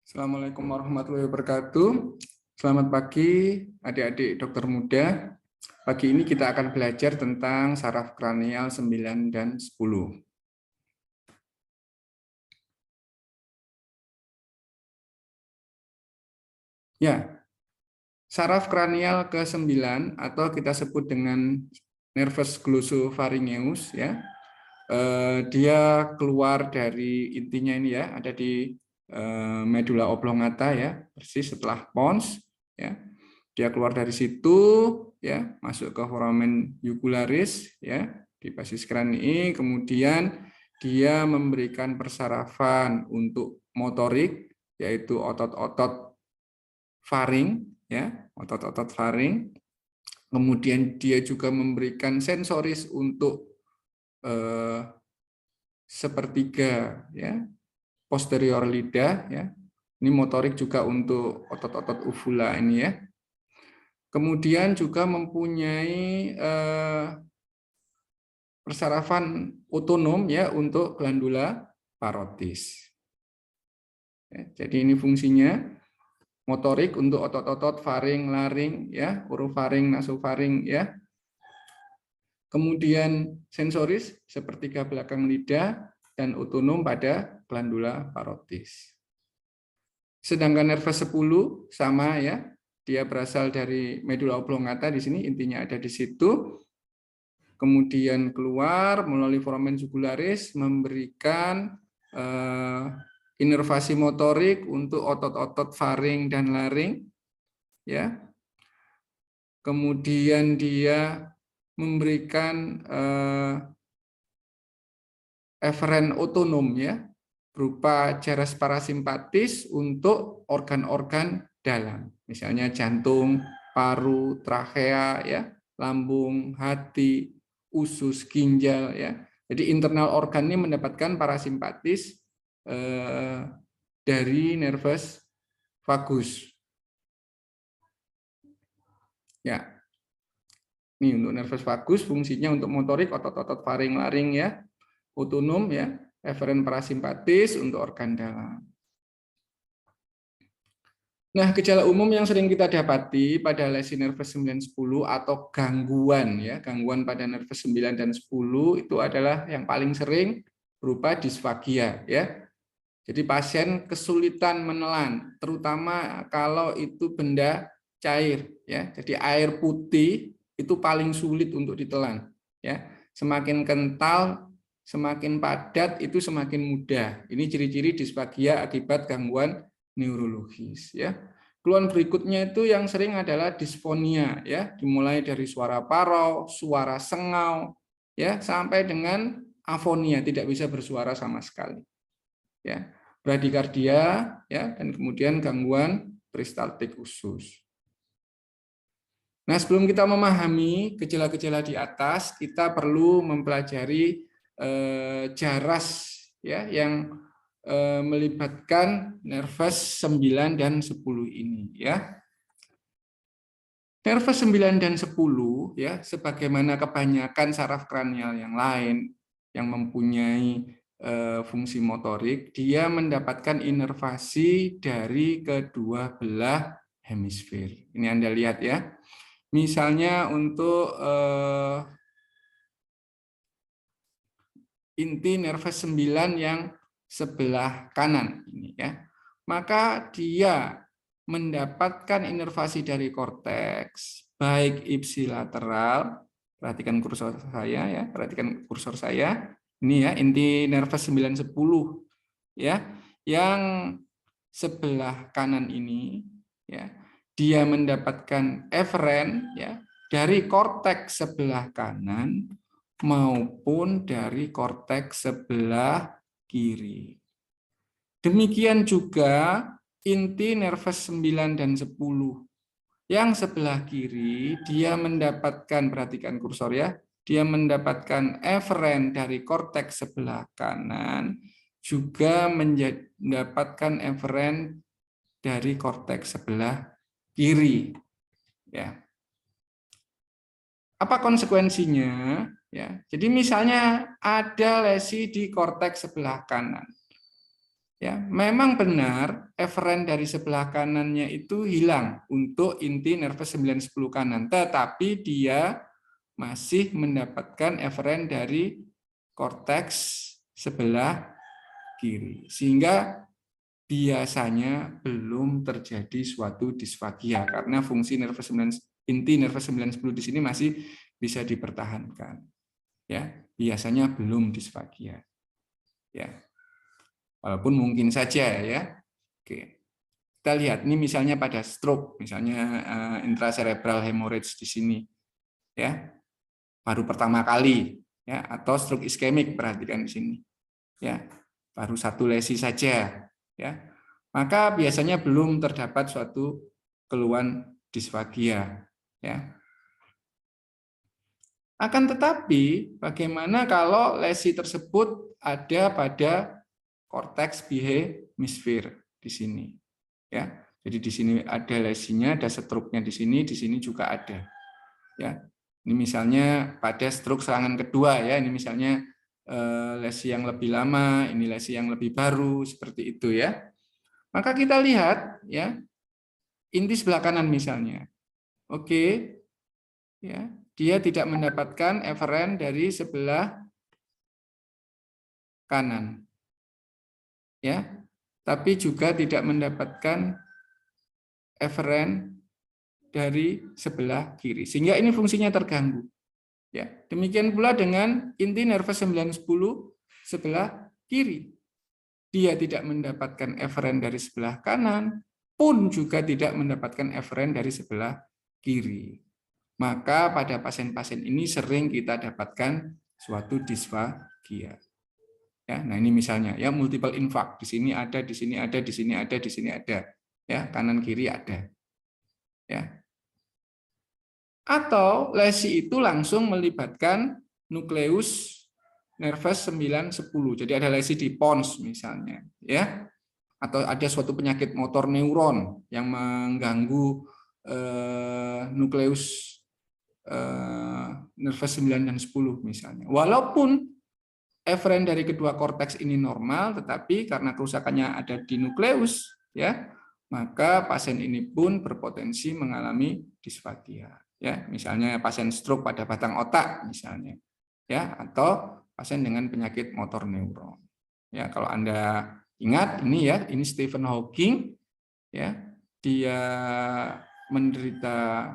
Assalamualaikum warahmatullahi wabarakatuh. Selamat pagi adik-adik dokter muda. Pagi ini kita akan belajar tentang saraf kranial 9 dan 10. Ya, saraf kranial ke-9 atau kita sebut dengan nervus glossopharyngeus ya. Dia keluar dari intinya ini ya, ada di medula oblongata ya, persis setelah pons ya. Dia keluar dari situ ya, masuk ke foramen jugularis ya, di basis kranii, kemudian dia memberikan persarafan untuk motorik yaitu otot-otot faring ya, otot-otot faring. Kemudian dia juga memberikan sensoris untuk sepertiga ya, posterior lidah ya. Ini motorik juga untuk otot-otot uvula ini ya. Kemudian juga mempunyai persarafan otonom ya untuk glandula parotis. Ya, jadi ini fungsinya motorik untuk otot-otot faring, laring ya, orofaring, nasofaring ya. Kemudian sensoris sepertiga belakang lidah dan otonom pada glandula parotis. Sedangkan nervus 10 sama ya, dia berasal dari medula oblongata di sini, intinya ada di situ. Kemudian keluar melalui foramen jugularis memberikan inervasi motorik untuk otot-otot faring dan laring ya. Kemudian dia memberikan eferen otonom ya, berupa jaras parasimpatis untuk organ-organ dalam, misalnya jantung, paru, trachea ya, lambung, hati, usus, ginjal ya. Jadi internal organ ini mendapatkan parasimpatis dari nervus vagus. Ya. Ini untuk nervus vagus fungsinya untuk motorik otot-otot faring laring ya, otonom ya, eferen parasimpatis untuk organ dalam. Nah, gejala umum yang sering kita dapati pada lesi nervus 9-10 atau gangguan ya, gangguan pada nervus 9 dan 10 itu adalah yang paling sering berupa disfagia ya. Jadi pasien kesulitan menelan, terutama kalau itu benda cair ya. Jadi air putih itu paling sulit untuk ditelan ya. Semakin kental, semakin padat itu semakin mudah. Ini ciri-ciri disfagia akibat gangguan neurologis ya. Keluhan berikutnya itu yang sering adalah disfonia ya, dimulai dari suara parau, suara sengau ya, sampai dengan afonia, tidak bisa bersuara sama sekali. Ya, bradikardia ya, dan kemudian gangguan peristaltik usus. Nah, sebelum kita memahami gejala-gejala di atas, kita perlu mempelajari jaras ya yang melibatkan nervus 9 dan 10 ini ya. Nervus 9 dan 10 ya, sebagaimana kebanyakan saraf kranial yang lain yang mempunyai fungsi motorik, dia mendapatkan inervasi dari kedua belah hemisfer. Ini Anda lihat ya. Misalnya untuk inti nervus 9 yang sebelah kanan ini ya. Maka dia mendapatkan inervasi dari korteks baik ipsilateral, perhatikan kursor saya ya, perhatikan kursor saya. Ini ya inti nervus 9-10 ya, yang sebelah kanan ini ya. Dia mendapatkan eferen ya dari korteks sebelah kanan maupun dari korteks sebelah kiri. Demikian juga inti nervus 9 dan 10. Yang sebelah kiri dia mendapatkan, perhatikan kursor ya, dia mendapatkan eferen dari korteks sebelah kanan, juga mendapatkan eferen dari korteks sebelah kiri. Ya. Apa konsekuensinya? Ya, jadi misalnya ada lesi di korteks sebelah kanan. Ya, memang benar eferen dari sebelah kanannya itu hilang untuk inti nervus 9-10 kanan, tetapi dia masih mendapatkan eferen dari korteks sebelah kiri. Sehingga biasanya belum terjadi suatu disfagia karena fungsi nervus 9, inti nervus 9-10 di sini masih bisa dipertahankan. Ya, biasanya belum disfagia. Ya. Walaupun mungkin saja ya. Oke. Kita lihat ini misalnya pada stroke, misalnya intracerebral hemorrhage di sini ya. Baru pertama kali ya, atau stroke iskemik, perhatikan di sini. Ya. Baru satu lesi saja ya. Maka biasanya belum terdapat suatu keluhan disfagia ya. Akan tetapi bagaimana kalau lesi tersebut ada pada korteks bihemisfer di sini ya. Jadi di sini ada lesinya, ada stroke-nya di sini juga ada. Ya. Ini misalnya pada stroke serangan kedua ya, ini misalnya lesi yang lebih lama, ini lesi yang lebih baru seperti itu ya. Maka kita lihat ya, inti sebelah kanan misalnya. Oke. Ya, dia tidak mendapatkan eferen dari sebelah kanan. Ya. Tapi juga tidak mendapatkan eferen dari sebelah kiri. Sehingga ini fungsinya terganggu. Ya, demikian pula dengan inti nervus 9-10 sebelah kiri. Dia tidak mendapatkan eferen dari sebelah kanan, pun juga tidak mendapatkan eferen dari sebelah kiri. Maka pada pasien-pasien ini sering kita dapatkan suatu disfagia. Ya, nah ini misalnya ya multiple infarct, di sini ada, di sini ada, di sini ada, di sini ada. Ya, kanan kiri ada. Ya. Atau lesi itu langsung melibatkan nukleus nervus 9-10. Jadi ada lesi di pons misalnya, ya. Atau ada suatu penyakit motor neuron yang mengganggu nukleus nervus 9 dan 10 misalnya. Walaupun eferen dari kedua korteks ini normal, tetapi karena kerusakannya ada di nukleus, ya, maka pasien ini pun berpotensi mengalami disfagia. Ya, misalnya pasien stroke pada batang otak misalnya, ya, atau pasien dengan penyakit motor neuron. Ya, kalau Anda ingat ini ya, ini Stephen Hawking, ya, dia menderita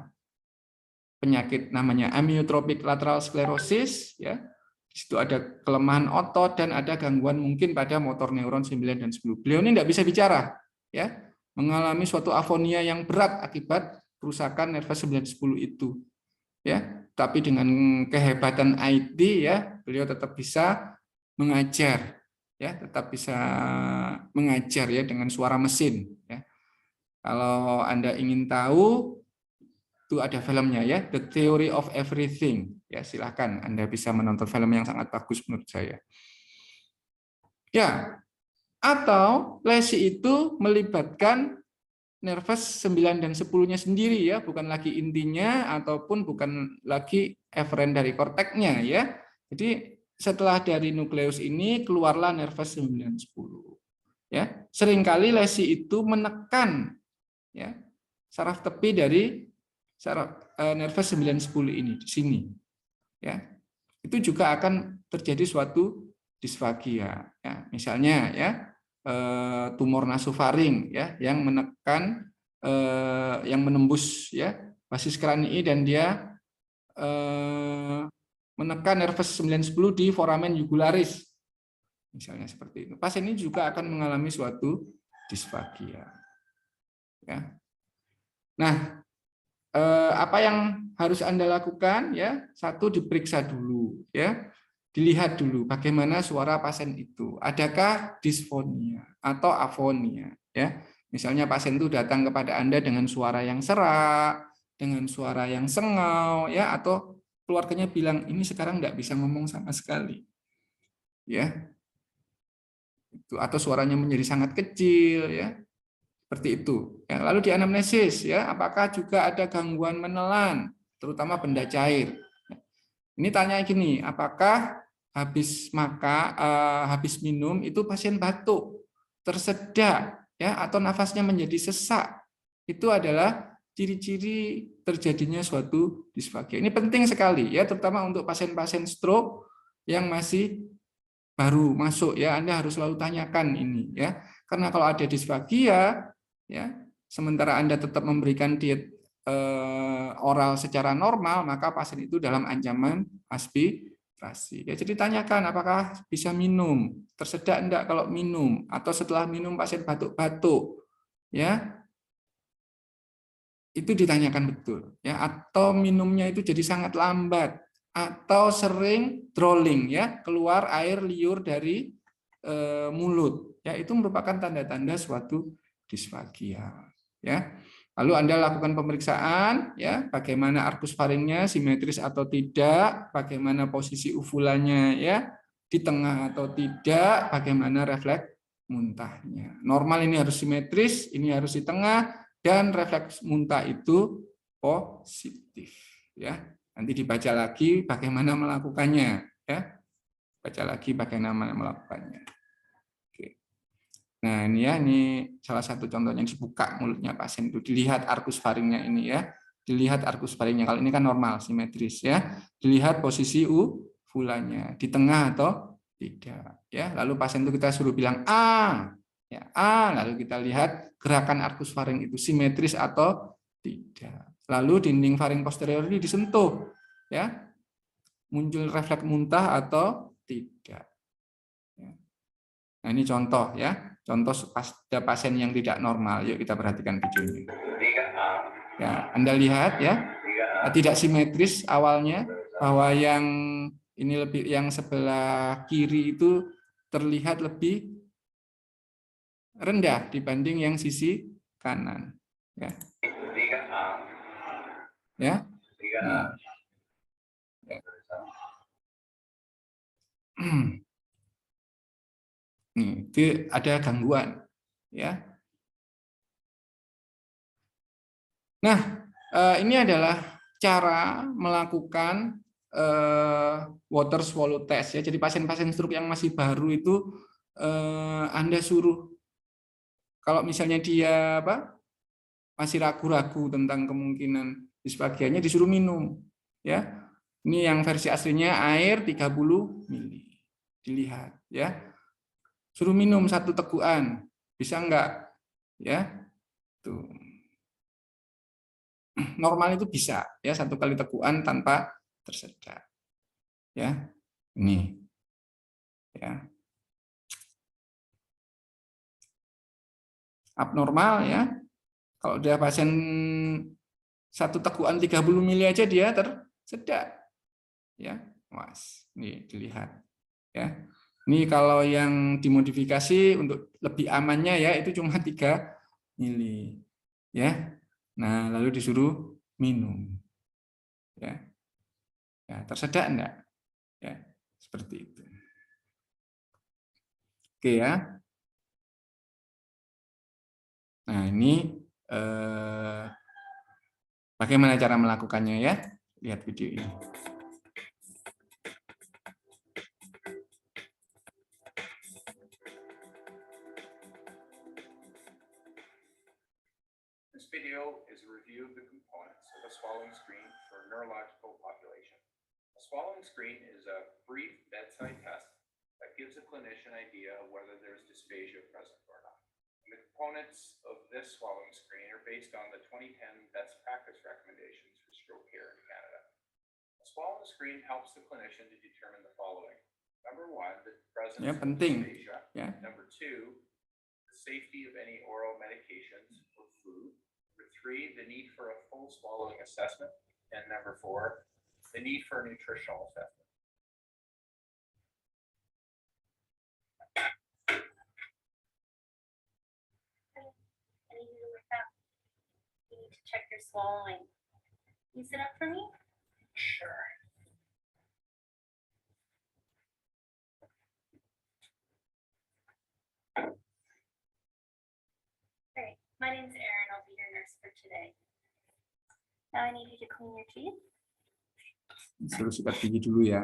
penyakit namanya amyotrophic lateral sclerosis, ya. Di situ ada kelemahan otot dan ada gangguan mungkin pada motor neuron 9 dan 10. Beliau ini tidak bisa bicara, ya, mengalami suatu afonia yang berat akibat kerusakan nervus 9 10 itu. Ya, tapi dengan kehebatan IT ya, beliau tetap bisa mengajar, ya, tetap bisa mengajar ya dengan suara mesin, ya. Kalau Anda ingin tahu, itu ada filmnya ya, The Theory of Everything. Ya, silahkan Anda bisa menonton film yang sangat bagus menurut saya. Ya, atau lesi itu melibatkan nervus 9 dan 10-nya sendiri ya, bukan lagi intinya ataupun bukan lagi eferen dari korteknya ya. Jadi setelah dari nukleus ini keluarlah nervus 9 dan 10. Ya, seringkali lesi itu menekan ya saraf tepi dari saraf nervus 9 10 ini di sini. Ya. Itu juga akan terjadi suatu disfagia ya. Misalnya ya tumor nasofaring ya yang menekan yang menembus ya basis kranii dan dia menekan nervus 9-10 di foramen jugularis misalnya seperti itu. Pasien ini juga akan mengalami suatu disfagia. Ya. Nah, apa yang harus Anda lakukan ya? Satu, diperiksa dulu ya. Dilihat dulu bagaimana suara pasien itu. Adakah disfonia atau afonia ya? Misalnya pasien itu datang kepada Anda dengan suara yang serak, dengan suara yang sengau ya, atau keluarganya bilang ini sekarang nggak bisa ngomong sama sekali. Ya. Itu atau suaranya menjadi sangat kecil ya. Seperti itu. Ya, lalu di anamnesis ya, apakah juga ada gangguan menelan, terutama benda cair. Ini tanya gini, apakah habis minum itu pasien batuk? tersedak, ya, atau nafasnya menjadi sesak. Itu adalah ciri-ciri terjadinya suatu disfagia. Ini penting sekali, ya, terutama untuk pasien-pasien stroke yang masih baru masuk, ya. Anda harus selalu tanyakan ini, ya, karena kalau ada disfagia, ya, sementara Anda tetap memberikan diet oral secara normal, maka pasien itu dalam ancaman aspirasi. Ya, jadi tanyakan apakah bisa minum, tersedak enggak kalau minum, atau setelah minum pasien batuk-batuk, ya, itu ditanyakan betul, ya, atau minumnya itu jadi sangat lambat, atau sering drooling, ya, keluar air liur dari mulut, ya, itu merupakan tanda-tanda suatu disfagia, ya. Lalu Anda lakukan pemeriksaan, ya, bagaimana arkus faringnya, simetris atau tidak, bagaimana posisi uvulanya, ya, di tengah atau tidak, bagaimana refleks muntahnya. Normal ini harus simetris, ini harus di tengah, dan refleks muntah itu positif, ya. Nanti dibaca lagi bagaimana melakukannya, ya. Baca lagi bagaimana melakukannya. Nah, ini, ya, ini salah satu contohnya, dibuka mulutnya pasien itu, dilihat arkus faringnya ini, ya. Dilihat arkus faringnya. Kalau ini kan normal, simetris, ya. Dilihat posisi uvulanya, di tengah atau tidak, ya. Lalu pasien itu kita suruh bilang A, ya, A, lalu kita lihat gerakan arkus faring itu simetris atau tidak. Lalu dinding faring posterior ini disentuh, ya. Muncul refleks muntah atau tidak. Nah, ini contoh, ya. Contoh pada pasien yang tidak normal. Yuk kita perhatikan videonya. Ya, Anda lihat, ya, tidak simetris awalnya, bahwa yang ini lebih, yang sebelah kiri itu terlihat lebih rendah dibanding yang sisi kanan. Ya. Ya. Nah. Ya. Nih, itu ada gangguan, ya. Nah, ini adalah cara melakukan water swallow test, ya. Jadi pasien-pasien stroke yang masih baru itu Anda suruh, kalau misalnya dia masih ragu-ragu tentang kemungkinan disfagianya, disuruh minum, ya. Ini yang versi aslinya air 30 ml. Dilihat, ya. Suruh minum 1 tegukan. Bisa enggak? Ya. Tuh. Normal itu bisa, ya, 1 kali tegukan tanpa tersedak, ya. Ini, ya. Abnormal, ya, kalau dia pasien 1 tegukan 30 mili aja dia tersedak, ya. Was, ini dilihat, ya. Ini kalau yang dimodifikasi untuk lebih amannya, ya, itu cuma 3 mili, ya. Nah, lalu disuruh minum, ya. Ya, tersedak enggak? Ya, seperti itu. Oke, ya. Nah, ini bagaimana cara melakukannya, ya? Lihat video ini. This video is a review of the components of a swallowing screen for a neurological population. A swallowing screen is a brief bedside test that gives a clinician an idea of whether there's dysphagia present or not. And the components of this swallowing screen are based on the 2010 best practice recommendations for stroke care in Canada. A swallowing screen helps the clinician to determine the following. Number 1, the presence of dysphagia. Number 2, the safety of any oral medications or food. Number 3, the need for a full swallowing assessment. And number 4, the need for a nutritional assessment. I need you to wake up. You need to check your swallowing. Can you sit up for me? Sure. Great. My name's Erin. I'll be your nurse for today. Now I need you to clean your teeth. Suruh sikat gigi dulu, ya.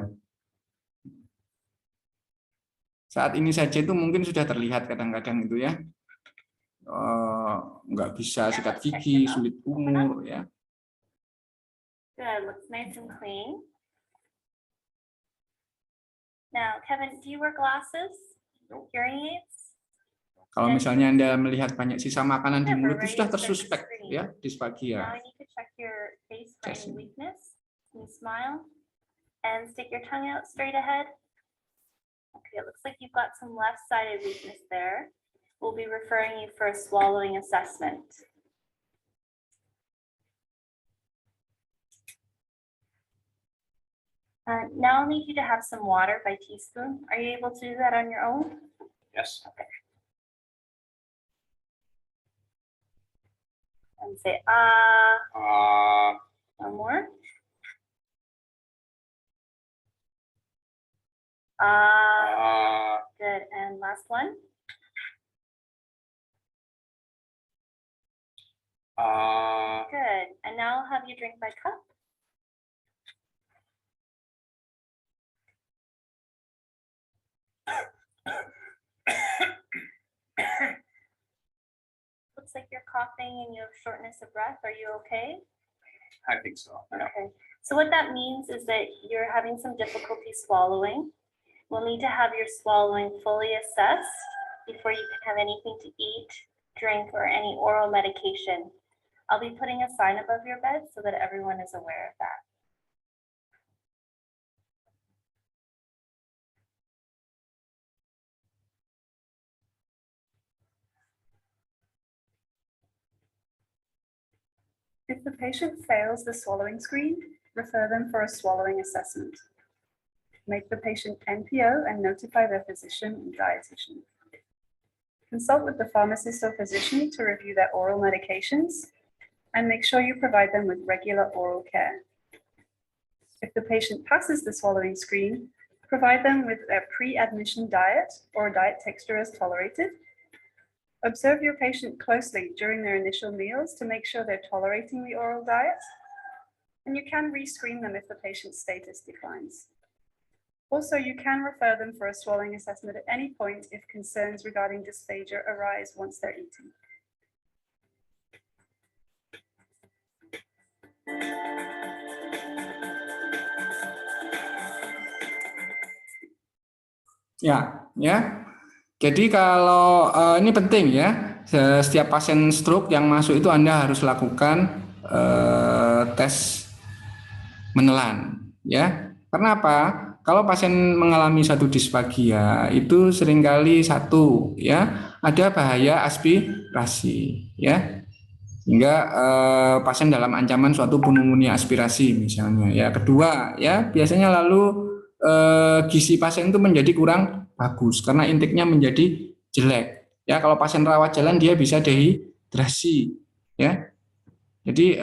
Saat ini saja itu mungkin sudah terlihat kadang-kadang itu ya. Nggak bisa sikat gigi, sulit kumur ya. Good, looks nice and clean. Now, Kevin, do you wear glasses? Hearing aids? Kalau misalnya Anda melihat banyak sisa makanan di mulut itu sudah tersuspek ya dysphagia. Now I need to check your face for any weakness. Can you smile and stick your tongue out straight ahead? Okay, it looks like you've got some left-sided weakness there. We'll be referring you for a swallowing assessment. Now I'll need you to have some water by teaspoon. Are you able to do that on your own? Yes. Okay. And say ah. One more. Good. And last one. Good. And now I'll have you drink my cup. Looks like you're coughing and you have shortness of breath. Are you okay? I think so. Yeah. Okay. So what that means is that you're having some difficulty swallowing. We'll need to have your swallowing fully assessed before you can have anything to eat, drink, or any oral medication. I'll be putting a sign above your bed so that everyone is aware of that. If the patient fails the swallowing screen, refer them for a swallowing assessment. Make the patient NPO and notify their physician and dietitian. Consult with the pharmacist or physician to review their oral medications and make sure you provide them with regular oral care. If the patient passes the swallowing screen, provide them with a pre-admission diet or a diet texture as tolerated. Observe your patient closely during their initial meals to make sure they're tolerating the oral diet, and you can rescreen them if the patient's status declines. Also, you can refer them for a swallowing assessment at any point if concerns regarding dysphagia arise once they're eating. Ya. Jadi kalau ini penting ya, setiap pasien stroke yang masuk itu Anda harus lakukan tes menelan, ya. Karena apa? Kalau pasien mengalami satu dysphagia itu seringkali satu, ya, ada bahaya aspirasi, ya, sehingga pasien dalam ancaman suatu pneumonia aspirasi misalnya. Ya, kedua, ya, biasanya lalu gizi pasien itu menjadi kurang bagus karena intiknya menjadi jelek. Ya, kalau pasien rawat jalan dia bisa dehidrasi, ya. Jadi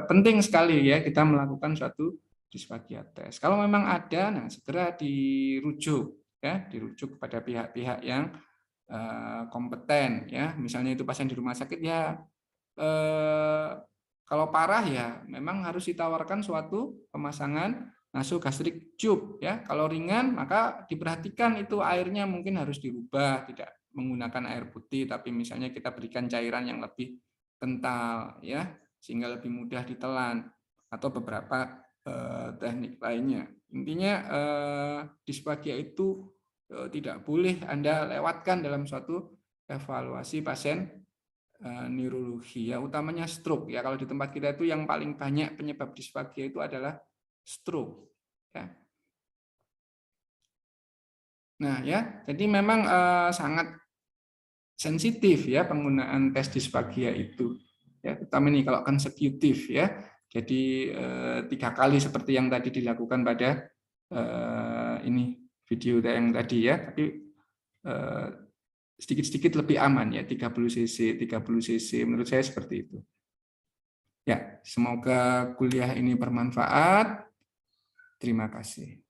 penting sekali ya kita melakukan suatu dysphagia tes. Kalau memang ada, nah segera dirujuk kepada pihak-pihak yang kompeten ya. Misalnya itu pasien di rumah sakit ya. Kalau parah ya memang harus ditawarkan suatu pemasangan nasogastrik tube ya. Kalau ringan maka diperhatikan itu airnya mungkin harus dirubah, tidak menggunakan air putih tapi misalnya kita berikan cairan yang lebih kental ya sehingga lebih mudah ditelan atau beberapa teknik lainnya. Intinya dysphagia itu tidak boleh Anda lewatkan dalam suatu evaluasi pasien neurologi ya, utamanya stroke ya. Kalau di tempat kita itu yang paling banyak penyebab dysphagia itu adalah stroke ya. Nah ya, jadi memang sangat sensitif ya penggunaan tes dysphagia itu ya, terutama ini kalau konsekutif ya. Jadi 3 kali seperti yang tadi dilakukan pada ini video yang tadi ya, tapi sedikit-sedikit lebih aman ya, 30 cc menurut saya seperti itu. Ya, semoga kuliah ini bermanfaat. Terima kasih.